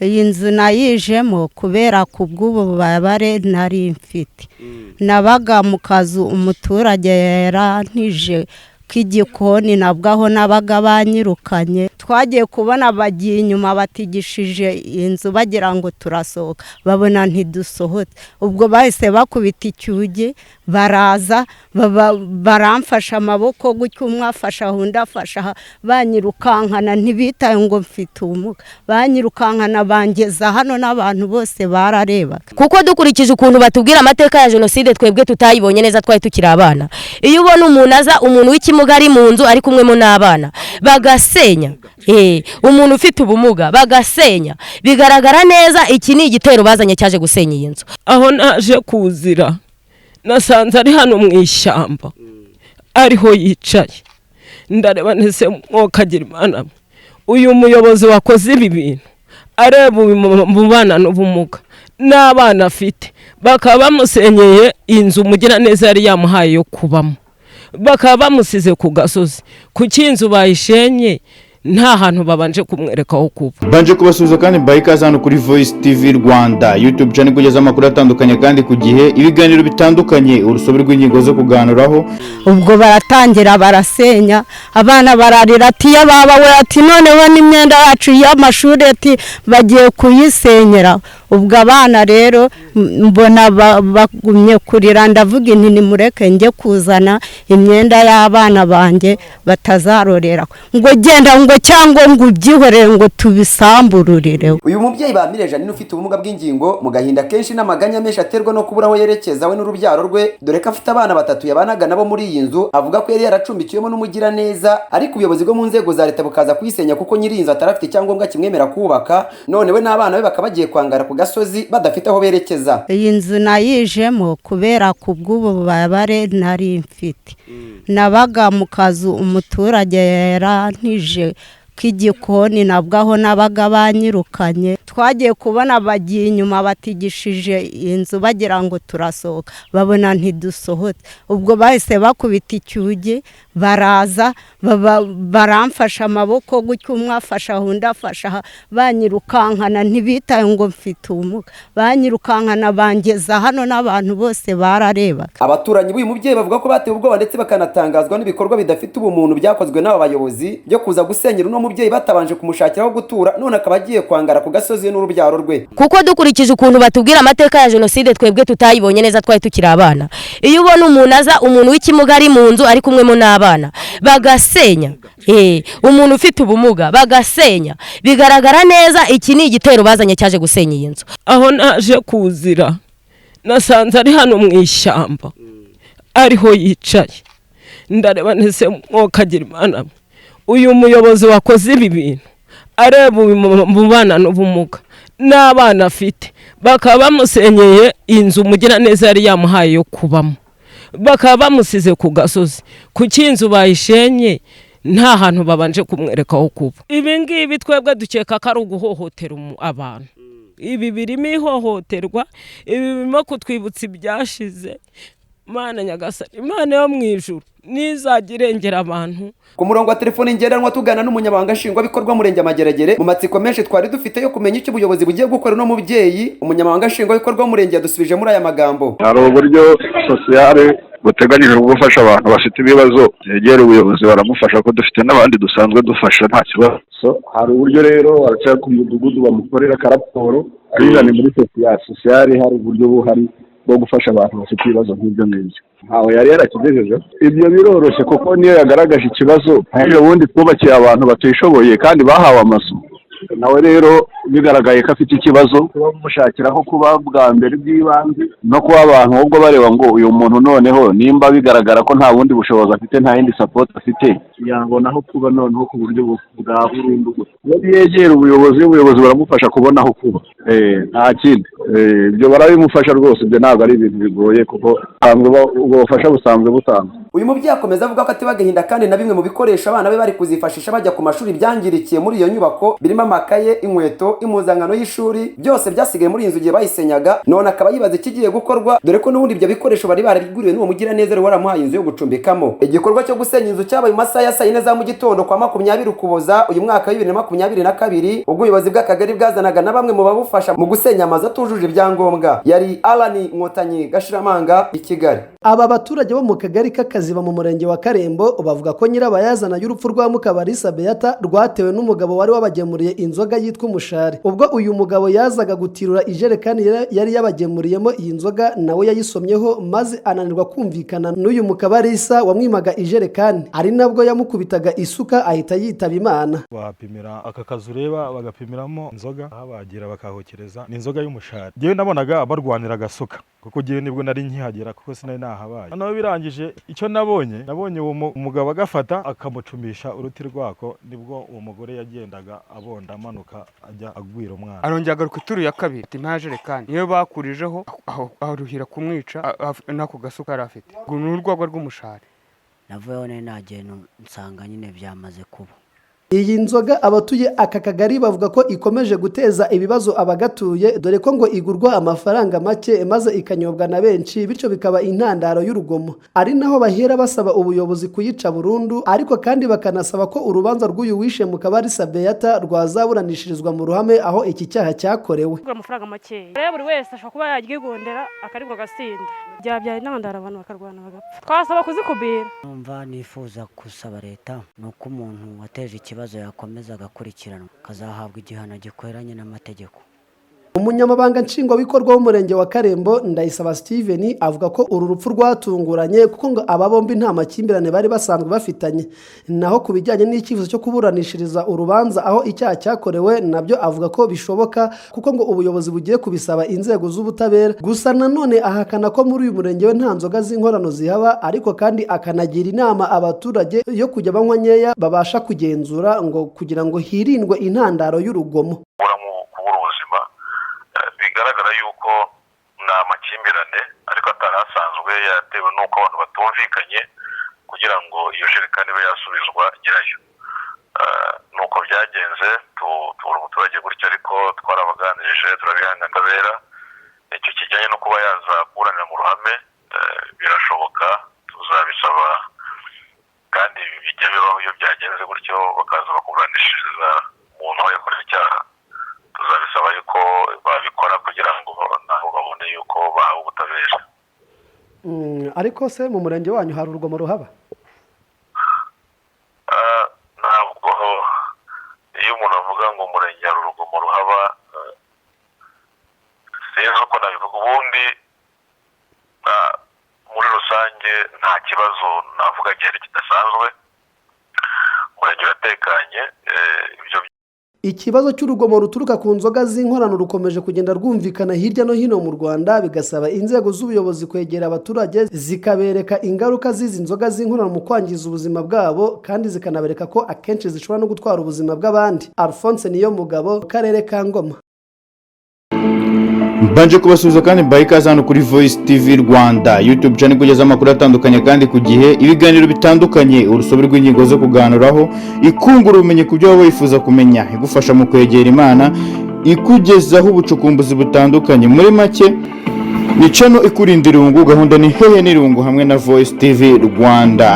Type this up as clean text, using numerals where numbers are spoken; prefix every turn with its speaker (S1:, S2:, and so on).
S1: Iyi nzu nayijemo kubera kubw'ububabare nari mfite. Nabaga mu kazu umuturage yarantije k'igikoni nabwo aho nabaga banyirukanye. Twagiye kubona bagiye inyuma batigishije inzu bagira ngo turasohoka, babona ntidusohotse. Ubwo bahise bakubita icyugi baraza baramfasha amaboko gutyo, umwe afasha undi afasha, banyirukankana ntibitaye ngo mfite ubumuga, banyirukankana bangeza hano n'abantu bose bararebaga.
S2: Kuko dukurikije ukuntu batubwira amateka ya jenoside twebwe tutayibonye neza twari tukiri abana. Iyo ubona umuntu aza, umuntu w'ikimuga ari mu nzu ari kumwemo n'abana bagasenya, umuntu ufite ubumuga bagasenya, bigaragara neza iki ni igitero bazanye cyaje gusenya iyi nzu.
S3: Aho naje kuzira nasanze ari hano mu ishyamba ariho yicaye, ndareba nese mwokagira Imana, uyu muyobozi wakoze ibi bintu areba mu bana n'ubumuga n'abana afite, bakaba bamusenyeye inzu mugira neza yari yamuhaye yo kubamo, bakaba bamusize ku gasozi, ku cy'inzu bayishenye nta hantu babanje kumwereka aho kuba.
S4: Banje kubasubiza kandi bayikaze hano kuri Voice TV Rwanda YouTube channel kugeza amakuru atandukanye kandi ku gihe, ibiganiro bitandukanye, urusobe rw'ingingo zo kuganiraho.
S1: Ubwo baratangira barasenya, abana bararira ati yababa we ati noneho n'imyenda yacu y'amashuri ati bagiye kuyisenyera. Ubwo abana rero mbona bagumye kurira, ndavuga inti nimureke njye kuzana imyenda y'abana banjye batazarorera ngo genda ngo cyangwa ngo ubyihorere ngo tubisambururire.
S5: Uyu mubyeyi Bamireje ni ufite ubumuga bw'ingingo mu gahinda kenshi n'amaganya menshi aterwa no kubura aho yerekeza we n'urubyaro rwe, dore ko afite abana batatu yabanaga nabo muri iyi nzu. Avuga ko yari yaracumbikiwemo n'umugira neza, ariko ubuyobozi bwo mu nzego za leta bukaza kuyisenya kuko nyiri inzu atarafite icyangombwa kimwemera kubaka, none we n'abana be bakaba bagiye kwangara ku gasozi badafite aho berekeza.
S1: Iyi nzu nayijemo kubera kubw'ububabare nari mfite. Nabaga mu kazu umuturage yarantije k'igikoni nabwo aho nabaga banyirukanye. Twagiye kubona bagiye inyuma batigishije inzu bagira ngo turasohoka, babona ntidusohotse. Ubwo bahise bakubita icyugi baraza baramfasha amaboko gutyo, umwe afasha undi afasha, banyirukankana ntibitaye ngo mfite ubumuga, banyirukankana bangeza hano n'abantu bose bararebaga.
S5: Abaturanyi b'uyu mubyeyi bavuga ko batewe ubwoba ndetse bakanatangazwa n'ibikorwa bidafite ubumuntu byakozwe n'aba bayobozi byo kuza gusenyera uno mubyeyi batabanje kumushakira aho gutura, none akaba agiye kwangara ku gasozi n'urubyaro rwe.
S2: Kuko dukurikije ukuntu batubwira amateka ya jenoside twebwe tutayibonye neza twari tukiri abana. Iyo ubona umuntu aza, umuntu w'ikimuga ari mu nzu ari kumwemo n'abana bagasenya, umuntu ufite ubumuga bagasenya, bigaragara neza iki ni igitero bazanye cyaje gusenya iyi nzu.
S3: Aho naje kuzira nasanze ari hano mu ishyamba ariho yicaye, ndareba nese mwokagira Imana, uyu muyobozi wakoze ibi bintu areba mu bana n'ubumuga n'abana afite, bakaba bamusenyeye inzu mugira neza yari yamuhaye yo kubamo, bakaba bamusize ku gasozi, ku cy'inzu bayishenye nta hantu babanje kumwereka aho kuba. Ibi ngibi twebwe dukeka ko ari uguhohotera abantu. Ibi birimo ihohoterwa, ibi birimo kutwibutsa ibyashize. Mana Nyagasani, Imana yo mu ijuru nizagirengera abantu.
S5: Ku murongo wa telefone ngendanwa tugana n'umunyamabanga nshingwabikorwa murenge Mageragere, mu matsiko menshi twari dufite yo kumenya icyo ubuyobozi bugiye gukora no mubyeyi, umunyamabanga nshingwabikorwa murenge yadusubije muri aya magambo.
S6: Hari uburyo sosiyale buteganyije gufasha abantu bafite ibibazo, yegera ubuyobozi baramufasha, ko dufite n'abandi dusanzwe dufasha nta kibazo. Hari uburyo rero aracyari ku mudugudu bamukorera karaporo, ari muri sosiyale hari uburyo buhari bwo gufasha abantu bafite ibibazo nk'ibyo ngibyo. Ntawe yari yarakigejeje. Ibyo biroroshye kuko niyo yagaragaje ikibazo, hari ubundi twubakiye abantu batishoboye kandi bahawe amazu. Nawe rero bigaragaye ko afite ikibazo, kuba mushakiraho kuba bwa mbere bw'ibanze no kuba abantu ahubwo bareba ngo uyu muntu noneho nimba bigaragara ko nta bundi bushobozi afite, nta yindi support afite, yangonaho kuba noneho ku buryo bwa burundu. Iyo yegera ubuyobozi baramufasha kubona aho kuba, nta kindi. Ibyo barabimufasha rwose, ibyo ntabwo ari ibintu bigoye kuko ubufasha busanzwe butanga.
S5: Uyu mubyeyi akomeza avuga ko atiba agahinda kandi na bimwe mu bikoresho abana be bari kuzifashisha bajya ku mashuri byangirikiye muri iyo nyubako, birimo amakaye, inkweto, imyambaro, impuzankano y'ishuri byose byasigaye muri iyi nzu gihe bayisenyaga, none akaba yibaza ikigiye gukorwa dore ko n'ubundi ibyo bikoresho bari barabiguriwe n'uwo mugiraneza wari waramuhaye inzu yo gucumbikamo. Igikorwa cyo gusenya inzu cyabaye mu masaha ya 4 za mu gitondo kwa 20 Ukuboza uyu mwaka wa 2022 ubwo ubuyobozi bw'akagari bwazanaga na bamwe mu babufasha mu gusenya amazu atujuje ibyangombwa. Yari Alani Nkotanyi Gashiramanga i Kigali.
S7: Aba baturage bo mu kagari k'Akaziba mu murenge wa Karembo bavuga ko nyirabayazana y'urupfu rwa Mukabarisa Beata rwatewe n'umugabo wari wabagemuriye inzoga yitwa umushari. Ubwo uyu mugabo yazaga gutirura ijerekani yari yabagemuriyemo iyi nzoga nawe yayisomyeho maze ananirwa kumvikana n'uyu Mukabarisa wamwimaga ijerekani, ari nabwo yamukubitaga isuka ahita yitaba Imana.
S8: Bapimira aka kazu ureba bagapimiramo inzoga bagira bakahokereza ni inzoga y'umushari. Jewe nabonaga barwanira agasuka kuko jewe nibwo nari nkihagera kuko sinari nahabaye. Hano birangije icyo nabonye uwo umugabo agafata akamucumisha uruti rwako, nibwo uwo mugore yagendaga abonda amanuka ajya agwira umwana.
S9: Arongera agaruka ituru ya kabiri ati nta jerekani niyo bakurijeho aruhira kumwica nako gasuka yari afite. Ni urwagwa rw'umushari.
S10: Navuyeho nagenda nsanga nyine byamaze kuba.
S7: Iyi nzoga abatuye aka kagari bavuga ko ikomeje guteza ibibazo abagatuye dore ko ngo igurwa amafaranga make maze ikanyobwa na benshi, bityo bikaba intandaro y'urugomo. Ari naho bahera basaba ubuyobozi kuyica burundu, ariko kandi bakanasaba ko urubanza rw'uyu wishe Mukabarisa Beata rwazaburanishirizwa mu ruhame aho iki cyaha cyakorewe.
S11: Amafaranga make rero buri wese ashobora kuba yagigondera akaribwa gasinda byabyara intandaro abantu bakarwana bagapfa. Twasaba kuzikubira.
S10: Numva nifuza gusaba leta nuko umuntu wateje ikibazo yakomeza agakurikiranwa kazahabwa igihano gikwiranye n'amategeko. Umunyamabanga nshingwabikorwa w'umurenge wa Karembo Ndayisaba Steven avuga ko uru rupfu rwatunguranye kuko ngo aba bombi nta makimbirane bari basanzwe bafitanye. Naho kubijyanye n'icyifuzo cyo kuburanishiriza urubanza aho icyaha cyakorewe nabyo avuga ko bishoboka kuko ngo ubuyobozi bugiye kubisaba inzego z'ubutabera. Gusa nanone ahakana ko muri uyu murenge we nta nzoga z'inkorano zihaba, ariko kandi akanagira inama abaturage yo kujya banywa nkeya babasha kugenzura ngo kugira ngo hirindwe intandaro y'urugomo.
S12: Bigaragara yuko nta makimbirane ariko atarasanzwe yatewe n'uko abantu batumvikanye kugira ngo iyo jerekani ibe yasubizwa nyirayo. Nuko byagenze tubura umuturage gutya, ariko twarabaganirije turabihanga ndabera. Icyo kijyanye no kuba yaza kuburanira mu ruhame birashoboka, tuzabisaba kandi bijya bibaho iyo byagenze gutyo bakaza bakuburanishiriza umuntu aho yakoze icyaha. Tuzabisaba yuko babikora kugira ngo nabo babone yuko bahawe ubutabera.
S7: Ariko se mu murenge wanyu hari urugomo ruhaba?
S12: Ntabwo iyo umuntu avuga ngo umurenge hari urugomo ruhaba sinzi uko nabivuga. Ubundi muri rusange nta kibazo navuga gihari kidasanzwe, umurenge uratekanye.
S7: Ikibazo cy'urugomo ruturuka ku nzoga z'inkorano rukomeje kugenda rwumvikana hirya no hino mu Rwanda, bigasaba inzego z'ubuyobozi kwegera abaturage zikabereka ingaruka z'izi nzoga z'inkorano mu kwangiza ubuzima bwabo, kandi zikanabereka ko akenshi zishobora no gutwara ubuzima bw'abandi. Alphonse Niyomugabo, Karere ka Ngoma.
S4: Mbanje kubasuhuza kandi Berekeza hano kuri Voice TV Rwanda YouTube channel kugeza amakuru atandukanye kandi ku gihe, ibiganiro bitandukanye, urusobe rw'ingingo zo kuganuraho, ikungura ubumenyi ku byo wifuza kumenya, igufasha mu kwegera Imana, ikugezaho ubucukumbuzi butandukanye. Muri make ni channel ikurindira irungu, gahunda ni hehe n'irungu hamwe na Voice TV Rwanda.